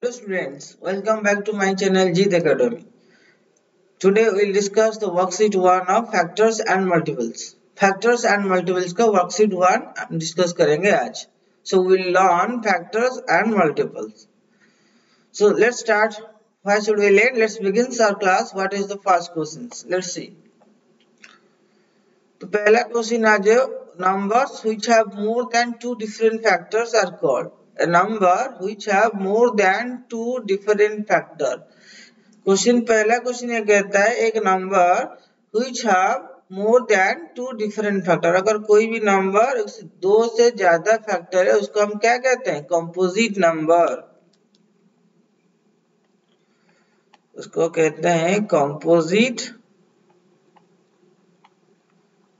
Hello students, welcome back to my channel Jeet Academy. Today we'll discuss the worksheet 1 of factors and multiples. Factors and multiples का worksheet 1 हम discuss करेंगे आज. So we'll learn factors and multiples. So let's start. Why should we learn? Let's begin our class. What is the first questions? Let's see. तो पहला question आज है numbers which have more than two different factors are called. A number which have more than two different factors. पहला question ये कहता है एक number which have more than two different factor. अगर कोई भी नंबर दो से ज्यादा फैक्टर है उसको हम क्या कहते हैं? Composite number. उसको कहते हैं composite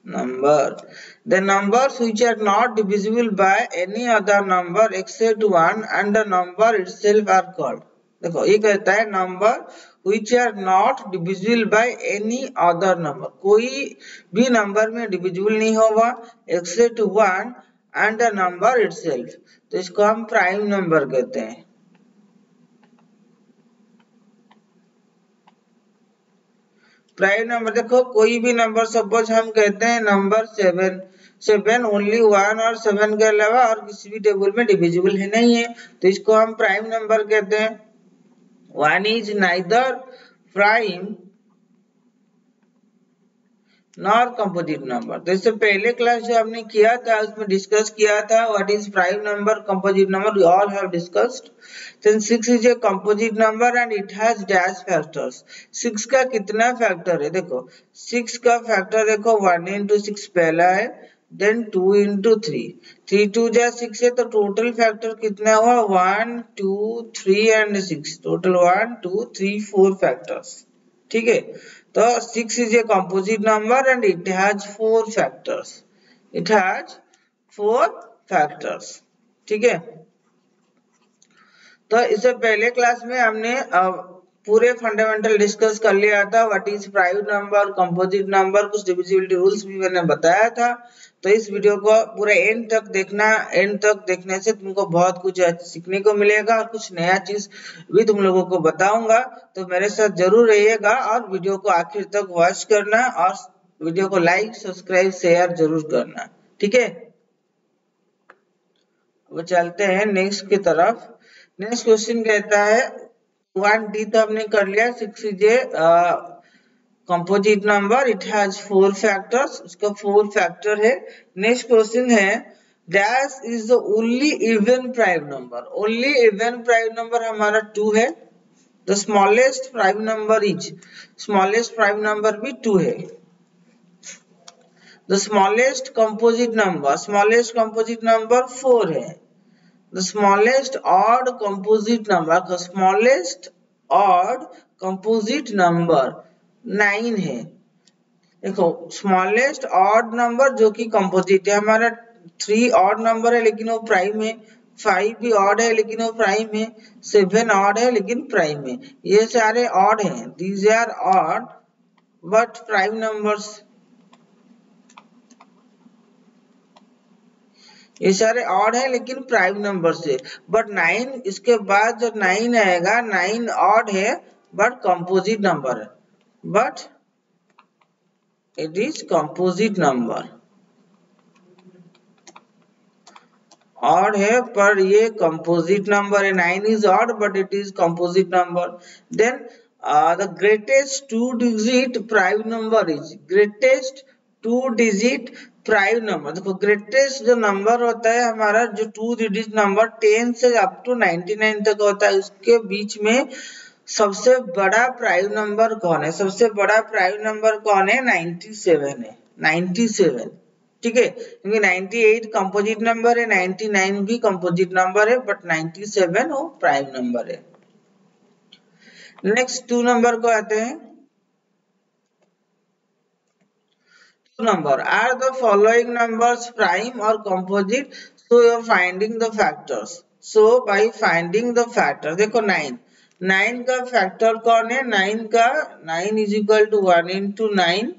number. The numbers which are not divisible by any other number except one and the number itself are called. देखो ये कहता है number which are not divisible by any other number. कोई भी number में डिविजिबल नहीं होगा except one and the number itself. तो इसको हम प्राइम नंबर कहते हैं. प्राइम नंबर देखो कोई भी नंबर सपोज हम कहते हैं नंबर 7 ओनली 1 और 7 के अलावा और किसी भी टेबल में डिविजिबल है नहीं है तो इसको हम प्राइम नंबर कहते हैं. 1 is neither prime nor composite number. तो इससे पहले क्लास जो हमने किया था उसमें डिस्कस किया था what is prime number, composite number. We all have discussed. Then 6 is a composite number and it has dash factors. 6 का कितना फैक्टर है? देखो 6 का फैक्टर देखो 1 into 6 पहला है, देन 2 into 3. 3 2 जा 6 है तो टोटल फैक्टर कितना हुआ? 1 2 3 एंड 6. Total 1 2 3 4 factors. ठीक है. तो 6 is a composite number and it has 4 factors. It has 4 factors. ठीक है. तो इससे पहले क्लास में हमने पूरे फंडामेंटल डिस्कस कर लिया था what is prime number, composite number, कुछ डिविजिबिलिटी रूल्स भी मैंने बताया था. तो इस वीडियो को पूरा एंड तक देखना. एंड तक देखने से तुमको बहुत कुछ सीखने को मिलेगा और कुछ नया चीज भी तुम लोगों को बताऊंगा. तो मेरे साथ जरूर रहिएगा और वीडियो को आखिर तक वॉच करना और वीडियो को लाइक सब्सक्राइब शेयर जरूर करना. ठीक है. वो चलते हैं नेक्स्ट की तरफ. नेक्स्ट क्वेश्चन कहता है 1D तो हमने कर लिया. 6 is a composite number, it has 4 factors. उसका 4 फैक्टर है. नेक्स्ट क्वेश्चन है dash is the only even prime number. Only even prime number हमारा 2 है. The smallest prime number is, smallest prime number भी 2 है. द स्मॉलेस्ट कंपोजिट नंबर 4 है. The smallest odd composite number, the smallest odd composite number 9 है. देखो smallest odd number जो कि composite है हमारा 3 odd number है लेकिन वो प्राइम है. 5 भी odd है लेकिन वो प्राइम है. 7 odd है लेकिन प्राइम है. ये सारे odd हैं. These are odd but prime numbers. ये सारे ऑड है लेकिन प्राइम नंबर से. बट 9 इसके बाद जो 9 आएगा 9 ऑड है बट कंपोजिट नंबर है. But it is composite number. Odd है पर ये कंपोजिट नंबर है. 9 is odd but it is composite number. Then the greatest 2 digit prime number is, greatest 2 digit prime number. देखो ग्रेटेस्ट जो number होता है हमारा जो 2 डिजिट नंबर 10 से अप टू 99 तक होता है उसके बीच में सबसे बड़ा प्राइम नंबर कौन है? सबसे बड़ा प्राइम नंबर कौन है? 97 है. 97. ठीक है. क्योंकि 98 कंपोजिट नंबर है, 99 भी कंपोजिट नंबर है बट 97 वो प्राइम नंबर है. नेक्स्ट 2 नंबर को आते हैं. Number are the following numbers prime or composite? So you are finding the factors. So by finding the factor देखो 9 का फैक्टर कौन है? 9 is equal to 1 into 9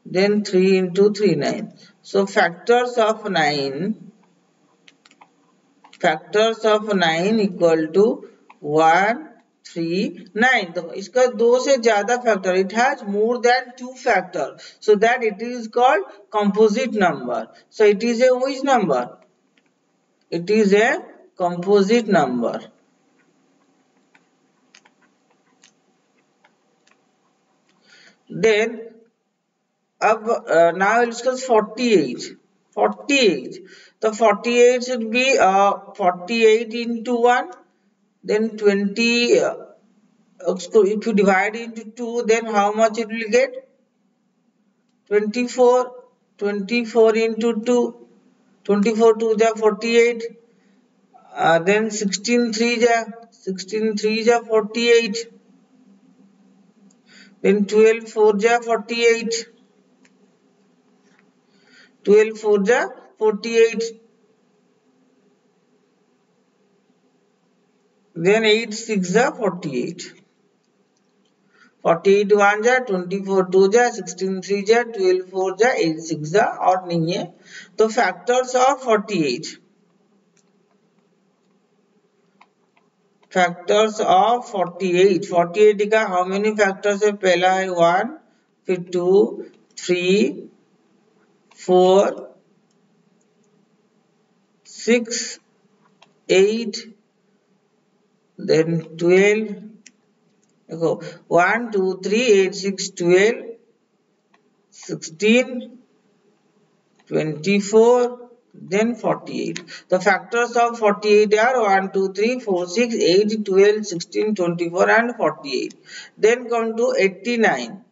then 3 into 3 9. So factors of 9 equal to 1 3 9. तो इसका दो से ज्यादा factor, it has more than 2 factor, so that it is called composite number. So it is a which number? It is a composite number. Then अब now we'll discuss 48. 48. The 48 should be 48 into 1, then 20. So if you divide into 2, then how much it will get? 24. 24 into 2. 24 2 ja 48. Then 16 3 ja 16 3 ja 48. Then 12 4 ja 48. 12 4 ja 48. Then 8 6 ja 48. 48 1 जा 24 2 जा 16 3 जा 12 4 जा 8 6 जा और नहीं है. तो फैक्टर्स ऑफ 48. Factors of 48. 48 का हाउ मेनी फैक्टर्स है? पहला है 1, फिर 2 3 4 6 8 then 12. देखो 1 2 3 8 6 12 16 24 then 48. The factors of 48 are 1 2 3 4 6 8 12 16 24 and 48. Then come to 89.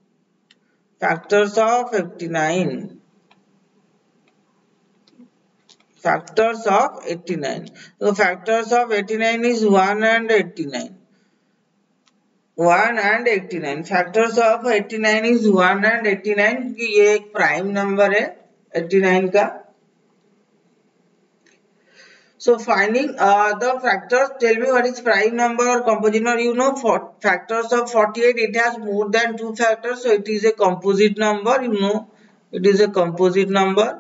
Factors of 89. Factors of 89. The factors of 89 is 1 and 89. 1 and 89. Factors of 89 is 1 and 89 क्योंकि ये एक prime number है 89 का. So finding the factors, tell me what is prime number or composite number. You know, for factors of 48, it has more than 2 factors, so it is a composite number. You know, it is a composite number.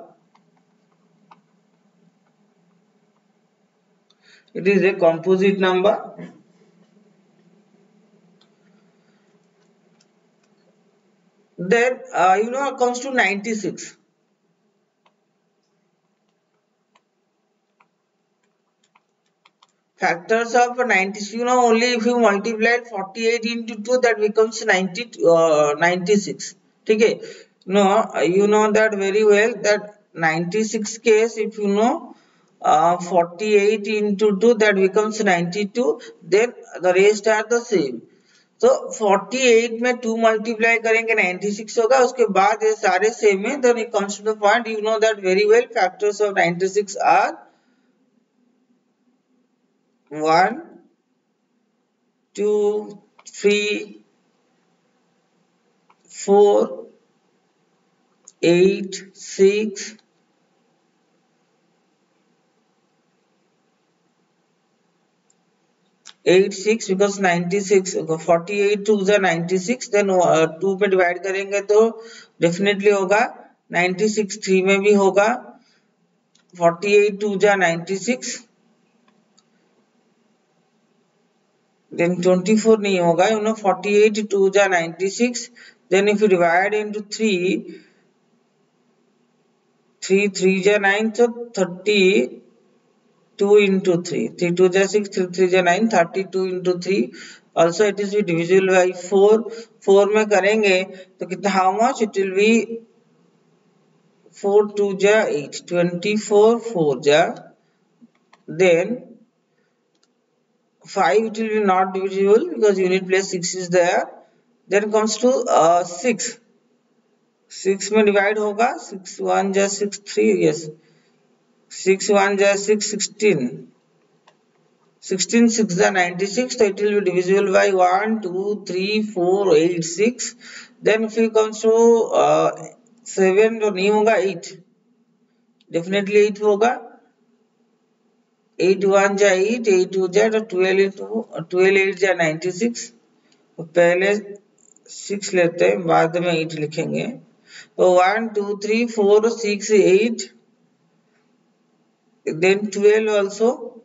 It is a composite number. Then you know, it comes to 96. Factors of 96, you know, only if you multiply 48 into 2, that becomes 96. Okay. No, you know that very well that 96 case, if you know 48 into 2, that becomes 92. Then the rest are the same. So 48 में 2 multiply करेंगे 96 होगा, उसके बाद ये सारे same है. Then it comes to the point, you know that very well. Factors of 96 are 1 2 3 4 8 6 8 6 because 96 48 2 is 96. Then 2 पे divide करेंगे तो डेफिनेटली होगा 96. 3 में भी होगा 48 2 जा 96. Then 24 नहीं होगा, you know, 48 2 जा 96. Then if you divide into 3 3 जा 9, so 32 into 3. 3 2 जा 6, 3 3 जा 9, 32 into 3. Also it is divisible by 4. 4 में करेंगे तो कितना, how much it will be? 4 2 जा 8, 24 4 जा. Then 5, it will be not divisible because unit place 6 is there. Then comes to 6. 6 में डिवाइड होगा 6 1 जा 6 3. yes, 6 1 जा 6 16. 16 6 जा 96. so it will be divisible by 1 2 3 4 8 6. then if it comes to 7 तो नहीं होगा, 8 डेफिनेटली 8 होगा. 8 1 जा 8, 8 2 जा 12 into 12 8 जा 96. तो पहले 6 लेते हैं, बाद में 8 लिखेंगे. तो 1 2 3 4 6 8. then 12 also.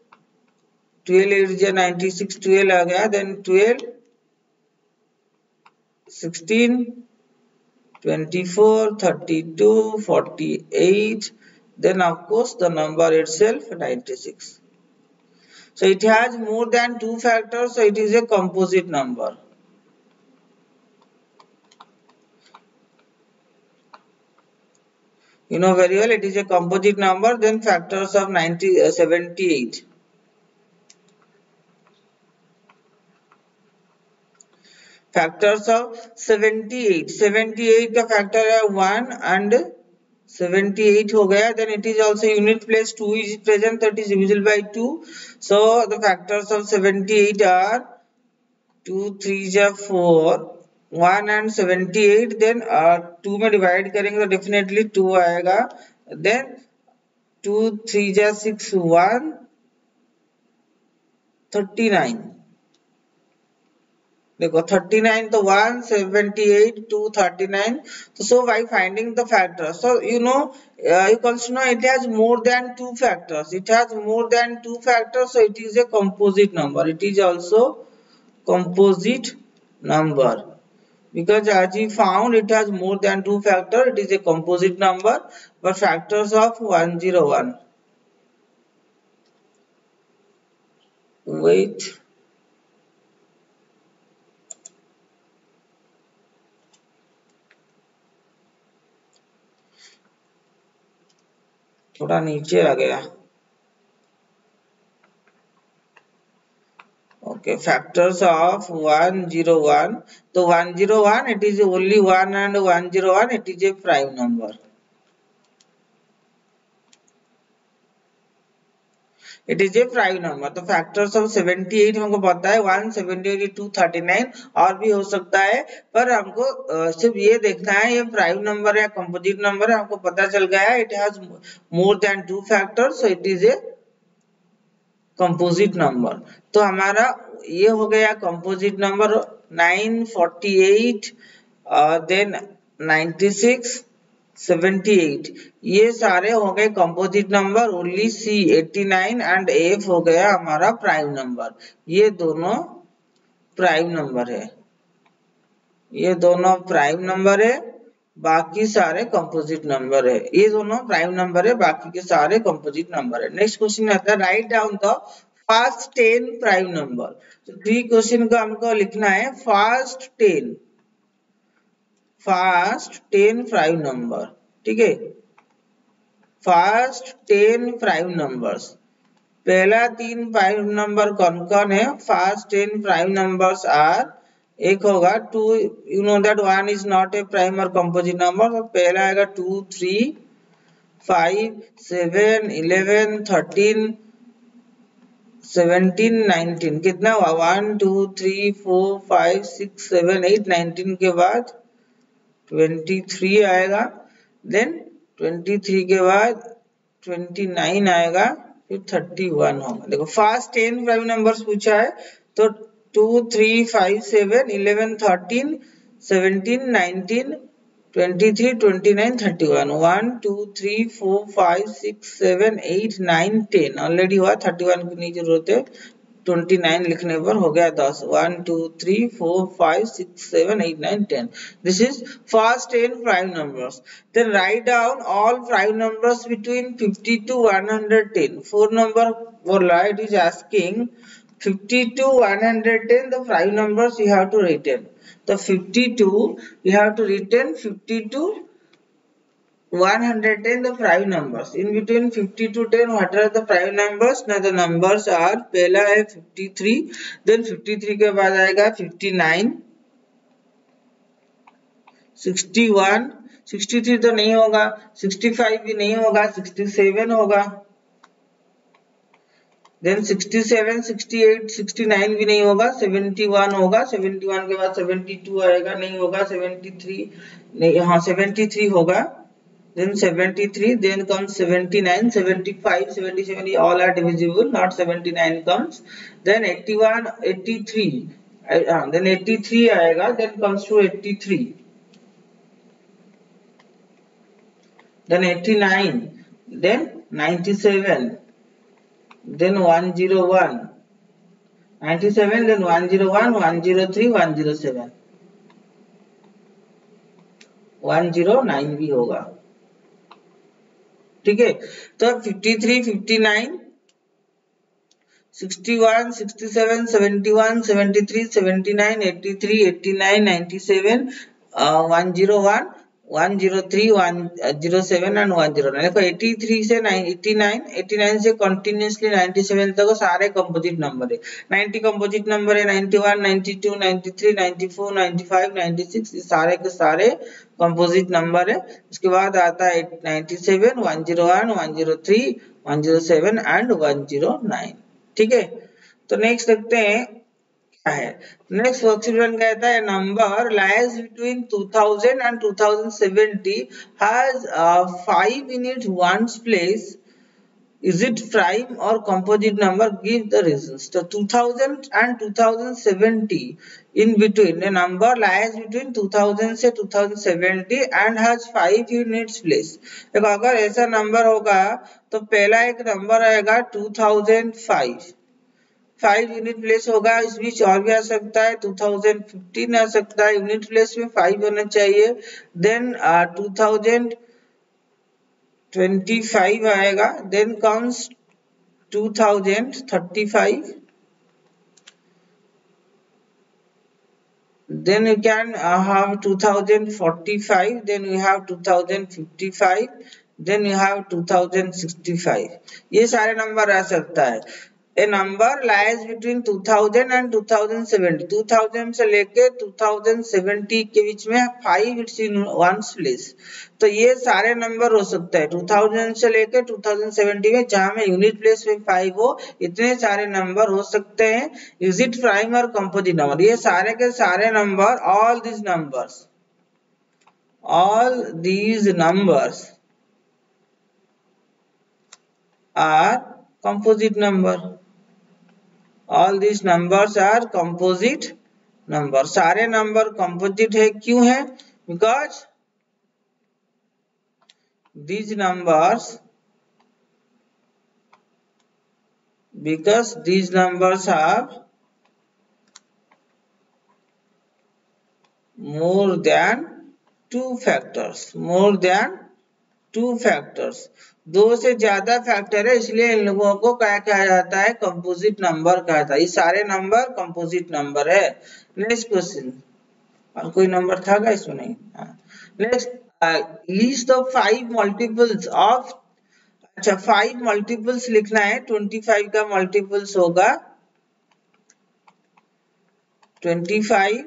12 8 जा 96, 12 आ गया, then 12 16 24 32 48, then of course the number itself 96. So it has more than 2 factors, so it is a composite number. You know very well it is a composite number. Then factors of 78. Factors of 78. 78 का factor है 1 and 78 हो गया. Then it is also unit place 2 is present, that is divisible by 2. So the factors of 78 are 2 3 जा 4, 1 and 78. Then 2 में divide करेंगे तो definitely 2 आएगा. Then 2 3 जा 6, 1 39. देखो 39 तो 1 78 2 39. So by finding the factors, so you know you also know it has more than 2 factors. It has more than 2 factors, so it is a composite number. It is also composite number because as we found it has more than 2 factors. It is a composite number. But factors of 101. Wait. थोड़ा नीचे आ गया. Okay, factors of 101. So 101, it is only 1 and 101, it is a prime number. It is a prime number. तो factors of 78 हमको पता है 178 239 और भी हो सकता है, पर हमको सिर्फ ये देखना है ये प्राइम नंबर है कंपोजिट नंबर है, हमको पता चल गया है it has more than 2 factors, so it is a composite number. तो हमारा ये हो गया कंपोजिट नंबर 948, देन 96 78. ये सारे हो गए composite number. Only C 89 and F हो गया हमारा प्राइम नंबर. ये दोनों प्राइम नंबर है, ये दोनों प्राइम नंबर है, बाकी सारे कंपोजिट नंबर है. ये दोनों प्राइम नंबर है, बाकी के सारे कंपोजिट नंबर है. नेक्स्ट क्वेश्चन आता है write down the first 10 prime number. तो 3 क्वेश्चन का हमको लिखना है फर्स्ट 10 प्राइम नंबर. ठीक है, फर्स्ट 10 प्राइम नंबर्स. पहला 3 प्राइम नंबर कौन कौन है? फर्स्ट 10 प्राइम नंबर्स आर, एक होगा 2, you know that 1 is not a prime और कंपोजिट नंबर. तो पहला आएगा 2 3 5 7 11 13 17 19. कितना हुआ? 1 2 3 4 5 6 7 8 19 के बाद 23 आएगा. देन 23 के बाद 29 आएगा, फिर 31 होगा. देखो फर्स्ट 10 प्राइम नंबर्स पूछा है, तो 2 3 5 7 11 13 17 19 23 29 31. 1 2 3 4 5 6 7 8 9 10 ऑलरेडी हुआ. 31 की नहीं जरूरत है, 29 लिखने पर हो गया 10. 1 2 3 4 5 6 7 8 9 10. This is first 10 prime numbers. Then write down all prime numbers between 50 to 110. 4 number बोला, it is asking 50 to 110 the prime numbers you have to retain. The 52 you have to retain 50 to 110 the prime numbers. In between 50 to 10 what are the prime numbers? Now the numbers are, पहला है 53, then 53 के बाद आएगा 59 61 63 तो नहीं होगा, 65 भी नहीं होगा, 67 होगा, then 67 68 69 भी नहीं होगा, 71 होगा, 71 के बाद 72 आएगा, नहीं होगा, 73 नहीं, हाँ 73 होगा, then 73, then comes 79 75 77 all are divisible, not 79 comes, then 81 83 then 83 आएगा, then comes to 83, then 89, then 97, then 101, 97, then 101, 103, 107, 109 भी होगा। ठीक है, तो 53, 59, 61, 67, 71, 73, 79, 83, 89, 97, 101, 103, 107 and 109। देखो 83 से 89, 89 से कंटिन्यूसली 97 तक सारे कंपोजिट नंबर है। 90 कंपोजिट नंबर है, 91, 92, 93, 94, 95, 96 ये सारे के सारे कंपोजिट नंबर है। उसके बाद आता है 97, 101, 103, 107 एंड 109। ठीक है, तो नेक्स्ट देखते हैं क्या है। नेक्स्ट वर्कशीट वन कहता है number lies between 2000 and 2070 has 5 in its ones place. Is it prime or composite number? Give the reasons. So 2000 and 2070 in between a number lies between 2000 से 2070 and has 5 in its place. देखो अगर ऐसा number होगा तो पहला एक number आएगा 2005, 5 unit place होगा। इस बीच और भी आ सकता है, 2015 आ सकता है, यूनिट प्लेस में 5 होना चाहिए। देन 2025 आएगा, then comes 2035, then you can have 2045, then you have 2055, then you have 2065। ये सारे नंबर आ सकता है। A number lies between 2000 and 2070, 2000 से लेके 2070 के बीच में 5 इट्स इन वंस प्लेस। तो ये सारे नंबर हो सकता है 2000 से लेके 2070 में, जहां में यूनिट प्लेस में 5 हो, इतने सारे नंबर हो सकते हैं। इज इट प्राइम और कंपोजिट नंबर? ये सारे के सारे number, all these numbers are composite number। All these numbers are composite number। सारे नंबर composite है, क्यों है? Because these numbers have more than 2 factors, more than 2 factors। 2 से ज्यादा फैक्टर है, इसलिए इन लोगों को क्या कहा जाता है? कंपोजिट नंबर कहा जाता है। ये सारे नंबर कंपोजिट नंबर है। नेक्स्ट क्वेश्चन, और कोई नंबर था क्या इसमें? नहीं। Next, list the 5 multiples of, अच्छा 5 मल्टीपल्स लिखना है। 25 का मल्टीपल्स होगा 25,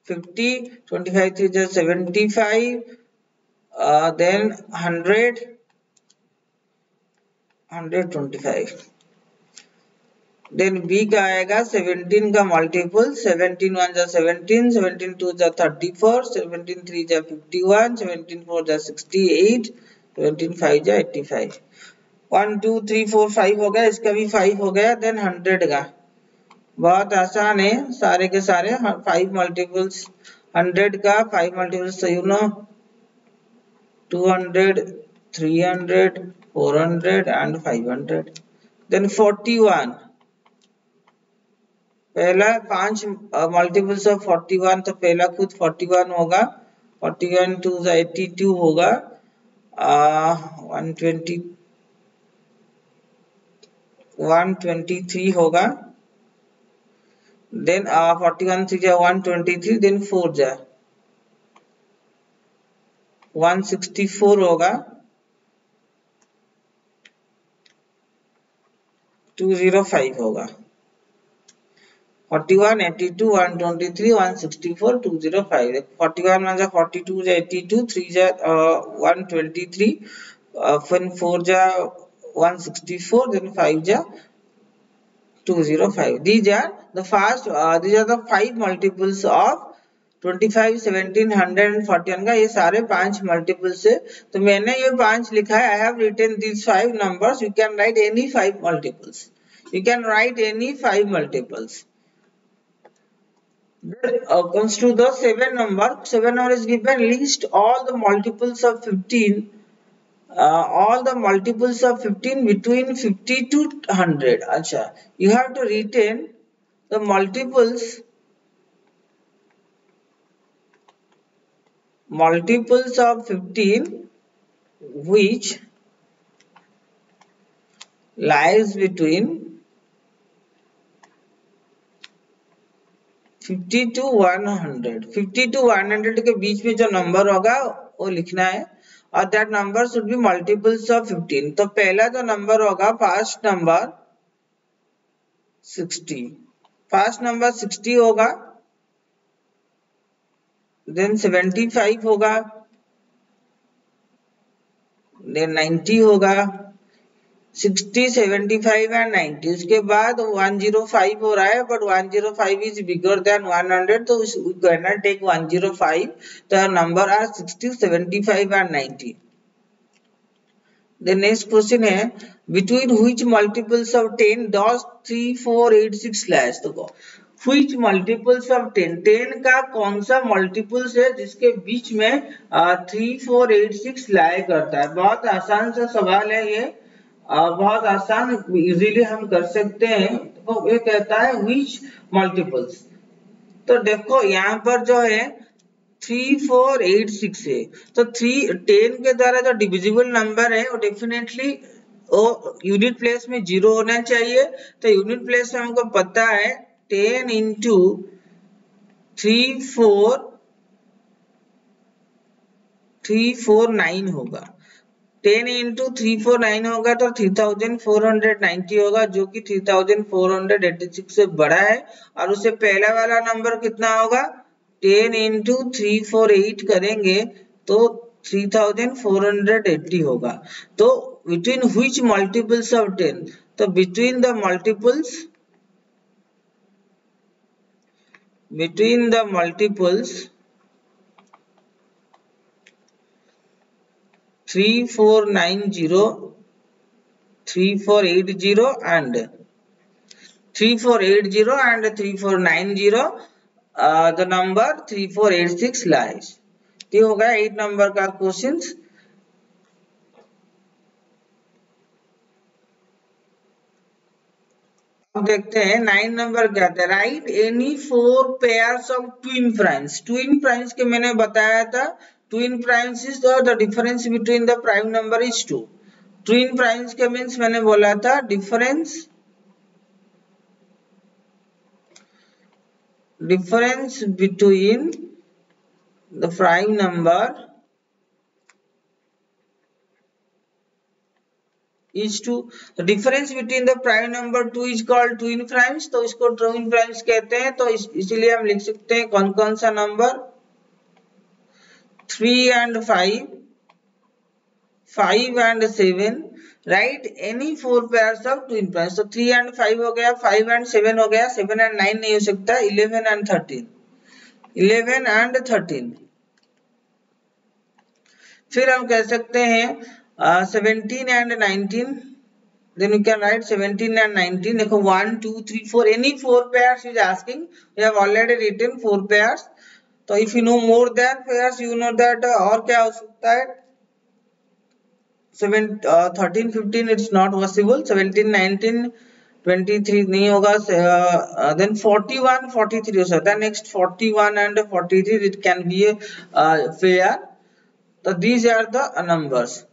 50, 25 3 is 75, then 100, 125। देन बी का आएगा 17 का मल्टीपल, 17 1 जा 17, 17 2 जा 34, 17 3 जा 51, 17 4 जा 68, 17 5 जा 85। 1 2 3 4 5 हो गया, इसका भी 5 हो गया। देन 100 का बहुत आसान है, सारे के सारे 5 मल्टीपल्स 100 का 5 मल्टीपल्स तो यू नो 200, 300, 400 and 500। देन 41, पहला 5 मल्टीपल्स ऑफ 41, तो पहला खुद 41 होगा। 41 2 82 होगा, 120 123 होगा। देन 41 3 जा 123, देन 4 जा 164 होगा, 205 होगा। 41 82 123 164 205। 41 1 जा 42 जा 82, 3 जा 123, फिर 4 जा 164, then 5 जा 205। These are the 5 multiples of 25, 17, 100 and 41 का ये सारे 5 मल्टीपल्स है। तो मैंने ये 5 लिखा है। I have written these 5 numbers. You can write any 5 multiples. You can write any 5 multiples. Then comes to the 7 number. 7 number is given. List all the multiples of 15. All the multiples of 15 between 50 to 100. अच्छा, you have to retain the multiples of 15 which lies between 50 to 100, 50 to 100 के बीच में जो number होगा वो लिखना है, और that number should be multiples of 15। तो पहला जो नंबर होगा फर्स्ट नंबर 60, फर्स्ट नंबर 60 होगा, देन 75 होगा, देन 90 होगा, 60, 75 एंड 90। उसके बाद 105 हो रहा है, बट 105 इज बिगर देन 100, तो वी कैन नॉट टेक 105। तो number are 60, 75 and 90। The next question है बिटवीन व्हिच मल्टीपल्स ऑफ 10 डॉस 3, 4, 8, 6 लाइज। तो व्हिच मल्टीपल्स ऑफ 10, 10 का कौन सा मल्टीपल्स है जिसके बीच में 3, 4, 8, 6 लाई करता है। बहुत आसान सा सवाल है ये, बहुत आसान, इजीली हम कर सकते हैं। तो ये कहता है व्हिच मल्टीपल्स। तो देखो यहाँ पर जो है 3, 4, 8, 6 है, तो 10 के द्वारा जो डिविजिबल नंबर है वो डेफिनेटली वो यूनिट प्लेस में 0 होना चाहिए। तो यूनिट प्लेस में हमको पता है 10 इंटू 3, 4, 9 होगा। 10 इंटू 3, 4, 9 होगा तो 3490 होगा, जो कि 3486 से बड़ा है। और उससे पहला वाला नंबर कितना होगा, 10 इंटू 3, 4, 8 करेंगे तो 3480 होगा। तो बिटवीन व्हिच मल्टीपल्स ऑफ 10, तो between the multiples 3490, 3480 and 3490, the number 3486 lies। ये हो गया 8 नंबर का क्वेश्चन। अब देखते हैं 9 नंबर क्या था। Right any 4 pairs of twin primes. Twin primes के मैंने बताया था, twin primes is the difference between the prime number is 2। Twin primes के मीन्स मैंने बोला था difference between the prime number is 2। the difference between the prime number 2 is called twin primes। तो इसको twin primes कहते हैं। तो इसलिए हम लिख सकते हैं कौन कौन सा number, 3 and 5, 5 and 7। Right any 4 pairs of twin primes. तो 3 and 5 हो गया, 5 and 7 हो गया, 7 and 9 नहीं हो सकता, 11 and 13, 11 and 13। फिर हम कह सकते हैं 17 and 19। then you can write 17 and 19। देखो 1, 2, 3, 4 any 4 pairs is asking, we have already written 4 pairs। तो if you know more than pairs you know that और क्या हो सकता है, 13, 15 it's not possible, 17, 19, 23 नहीं होगा, then 41, 43 हो सकता है। next 41 and 43 it can be a pair। so these are the numbers।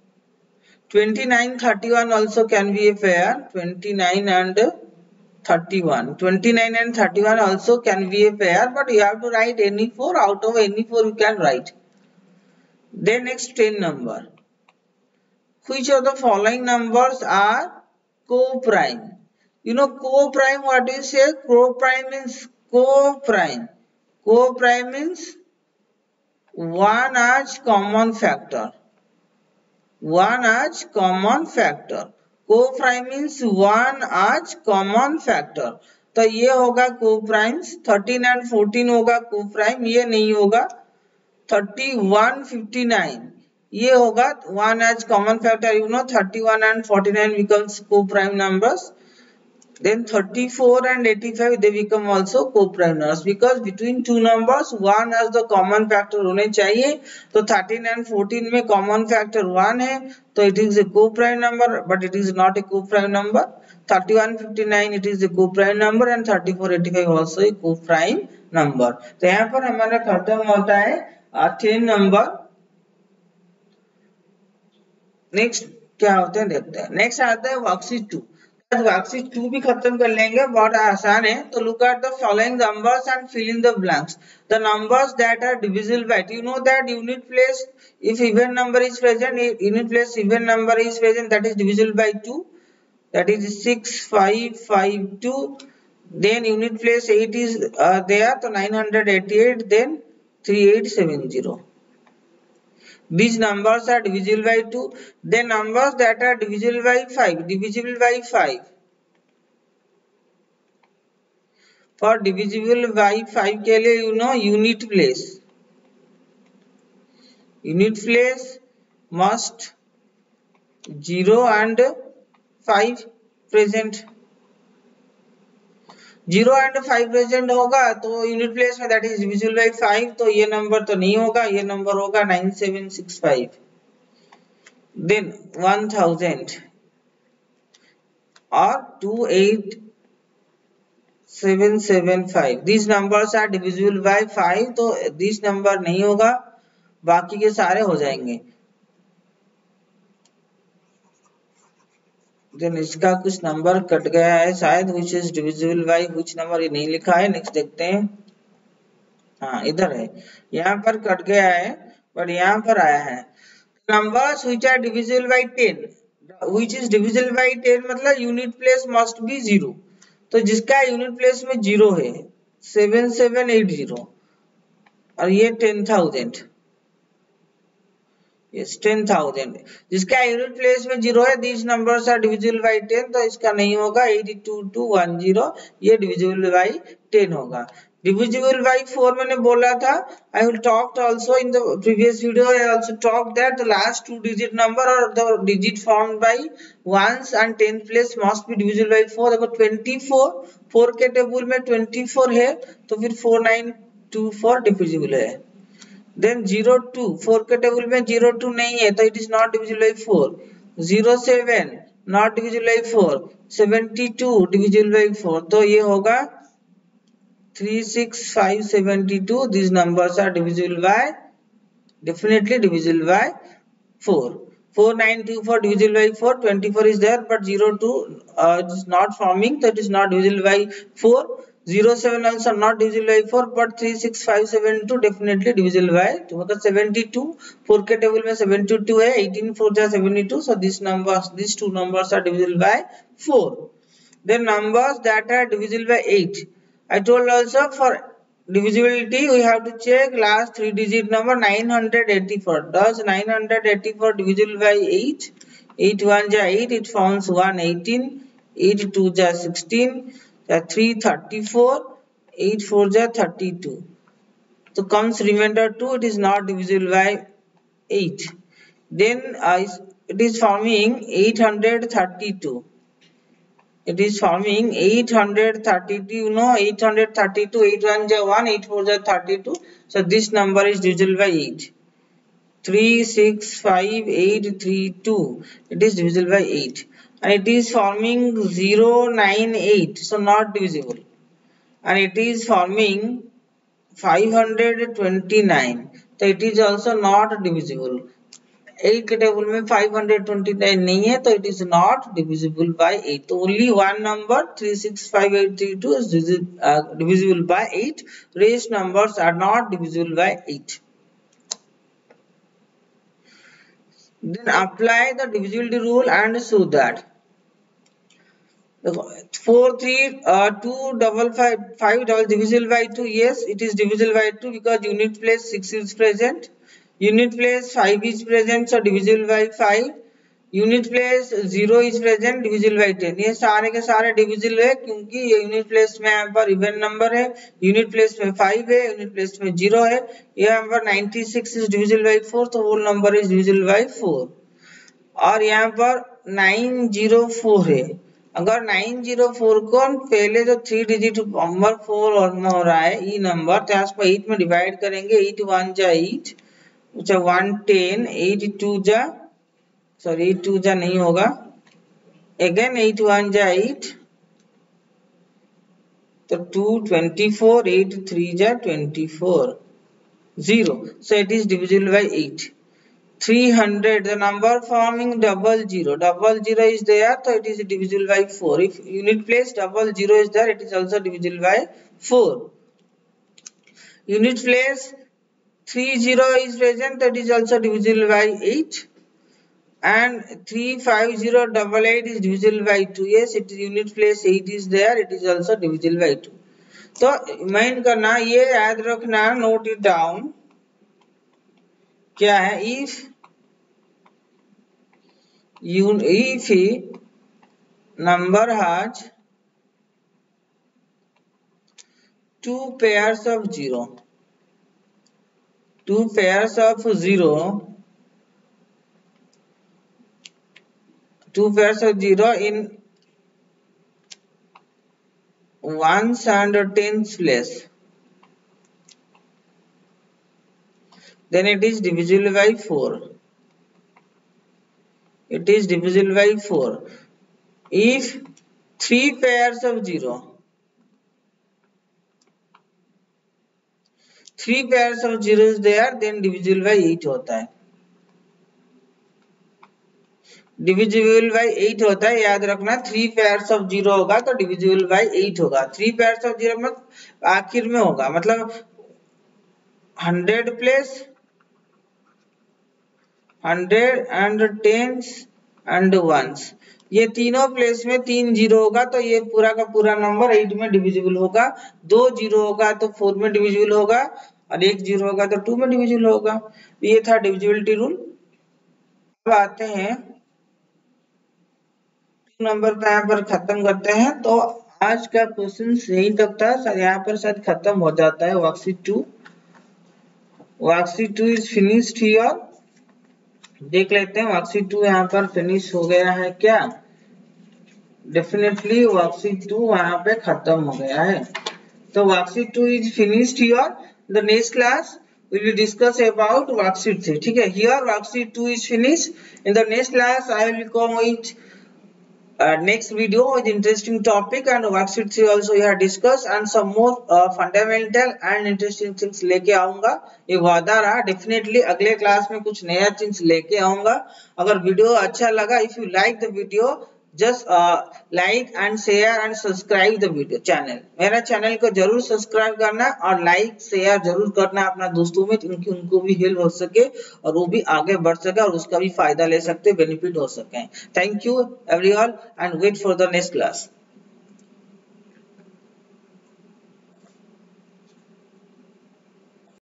29, 31 also can be a pair, 29 and 31, 29 and 31 also can be a pair, but you have to write any 4, out of any 4 you can write। then next 10 number, which of the following numbers are co-prime? You know co-prime, what is say? Co-prime means co-prime, co-prime means one as common factor, one as common factor। co-prime means one as common factor। तो ये होगा co-primes। 13 and 14 होगा co-prime, ये नहीं होगा। 31, 59 ये होगा one as common factor। you know 31 and 49 becomes co-prime numbers। then 34 and 85 they become also co-prime numbers, because between two numbers one as the common factor होने चाहिए। तो 13 and 14 में common factor 1 है, तो it is a co-prime number, but it is not a co-prime number। 3159 it is the co-prime number and 3485 also a co-prime number. तो यहाँ पर हमारा खत्म होता है 10 नंबर. नेक्स्ट क्या होते हैं देखते हैं. नेक्स्ट आता है वर्कशीट 2. वर्कशीट 2 भी खत्म कर लेंगे, बहुत आसान है. तो look at the following numbers and fill in the blanks. The numbers that are divisible by, you know that unit place if even number is present, unit place even number is present, that is divisible by 2, that is 6552. then unit place 8 is there, so 988, then 3870. These numbers are divisible by 2. then numbers that are divisible by 5, divisible by 5. for divisible by 5 के लिए you know unit place must 0 and 5 present. 0 and 5 present होगा तो unit place में that is divisible by 5. तो ये number तो नहीं होगा, ये नंबर होगा 9765. देन 1000 और 28775. these numbers are divisible by 5, तो दिस नंबर नहीं होगा, बाकी के सारे हो जाएंगे. देन इसका कुछ नंबर कट गया है शायद, which is divisible by which number, ये नहीं लिखा है. नेक्स्ट देखते हैं. हाँ इधर है, यहाँ पर कट गया है पर यहाँ पर आया है. Numbers which are divisible by 10, which is divisible by 10 मतलब यूनिट प्लेस मस्ट बी 0. तो जिसका यूनिट प्लेस में 0 है 7780 और ये 10,000, yes 10,000. जिसका यूनिट प्लेस में 0 है, these numbers are divisible by 10, तो इसका नहीं होगा. 82210 ये divisible by 10 होगा. divisible by 4 मैंने बोला था. I will talked also in the previous video. I also talked that the last 2 digit number or the digit formed by ones and 10th place must be divisible by 4. देखो 24 4 के table में 24 है तो फिर 4924 divisible है. then 02 4 के table में 02 नहीं है तो it is not divisible by 4. 07 not divisible by 4. 72 divisible by 4, तो ये होगा 36572. these numbers are divisible by, definitely divisible by 4. 4924 divisible by 4. 24 is there but 02 is not forming, that is not divisible by 4. 07 also not divisible by 4 but 36572 definitely divisible by 2. मतलब 72 4 के table में 72 है, 18 4 जा 72, so these numbers, these two numbers are divisible by 4. then numbers that are divisible by 8. I told also for divisibility we have to check last 3 digit number. 984, does 984 divisible by 8? 8 1 ja 8, it forms 118. 8 2 ja 16, 3 34, 8 4 ja 32, so comes remainder 2, it is not divisible by 8. then it is forming 832. it is forming 832, you know 832. 8 1 ja 1, 8 4 ja 32, so this number is divisible by 8. 36582, it is divisible by 8 and it is forming 098, so not divisible. and it is forming 529, so it is also not divisible. 8 के table में 529 नहीं है तो it is not divisible by 8. तो only one number 365832 is divisible by 8. Rest numbers are not divisible by 8. Then apply the divisibility rule and show that 4 3 2 5 5 divisible by 2. yes, it is divisible by 2 because unit place 6 is present. unit place 5 is present, so divisible by 5. unit place 0 is present, divisible by 10. ये सारे के सारे divisible है क्योंकि ये unit place में यहाँ पर even number है, unit place में 5 है, unit place में 0 है. यहाँ पर 96 is divisible by 4, तो whole number is divisible by 4. और यहाँ पर 904 है. अगर 904 को हम पहले जो 3 डिजिट नंबर 4 और में हो रहा है ई नंबर, तो यहाँ पर 8 में डिवाइड करेंगे. 8 1 जा 8, अच्छा 110, 8 2 जा, सॉरी 8 2 जा नहीं होगा, again 8 1 जा 8, तो 2 24, 8 3 जा 24, 0, so it is divisible by 8. 300, the number forming double zero is there, so it is divisible by 4. If unit place double zero is there, it is also divisible by 4. Unit place 30 is present, that is also divisible by 8. And 35088 is divisible by 2. Yes, it is unit place 8 is there, it is also divisible by 2. तो mind करना, ये याद रखना, note it down. क्या है? if number has two pairs of zero in ones and tens place, then it is divisible by 4. It is divisible by 4. If 3 pairs of zero is there, then divisible by 8 होता है. Divisible by 8 होता है, याद रखना. 3 pairs of 0 होगा तो divisible by 8 होगा. 3 pairs of 0 में आखिर में होगा, मतलब 100 place 100 and tens and ones, ये तीनों प्लेस में 3 0 होगा तो ये पूरा का पूरा नंबर 8 में डिविजिबल होगा. 2 0 होगा तो 4 में डिविजिबल होगा, और 1 0 होगा तो 2 में डिविजिबल होगा. ये था डिविजिबिलिटी रूल. अब आते हैं नंबर पे, यहाँ पर खत्म करते हैं. तो आज का क्वेश्चन यही तक था, यहाँ पर शायद खत्म हो जाता है. Worksheet 2 is finished here. देख लेते हैं वर्कशीट 2 यहाँ पर फिनिश हो गया है क्या? डेफिनेटली वर्कशीट 2 वहां पे खत्म हो गया है. तो worksheet 2 is finished here. The next class we will discuss about worksheet 3. ठीक है, here worksheet 2 is finished. In the next class I will come with next video with interesting topic, and worksheet 3 also we have discussed, and some more fundamental and interesting things लेके आऊंगा. ये वादा रहा, definitely अगले class में कुछ नया चीज लेके आऊंगा. अगर वीडियो अच्छा लगा, if you like the video, just like and share and subscribe the video channel. मेरा चैनल को जरूर सब्सक्राइब करना और लाइक शेयर जरूर करना अपना दोस्तों में, क्योंकि उनको भी हेल्प हो सके और वो भी आगे बढ़ सके और उसका भी फायदा ले सकते, बेनिफिट हो सके. Thank you everyone and wait for the next class.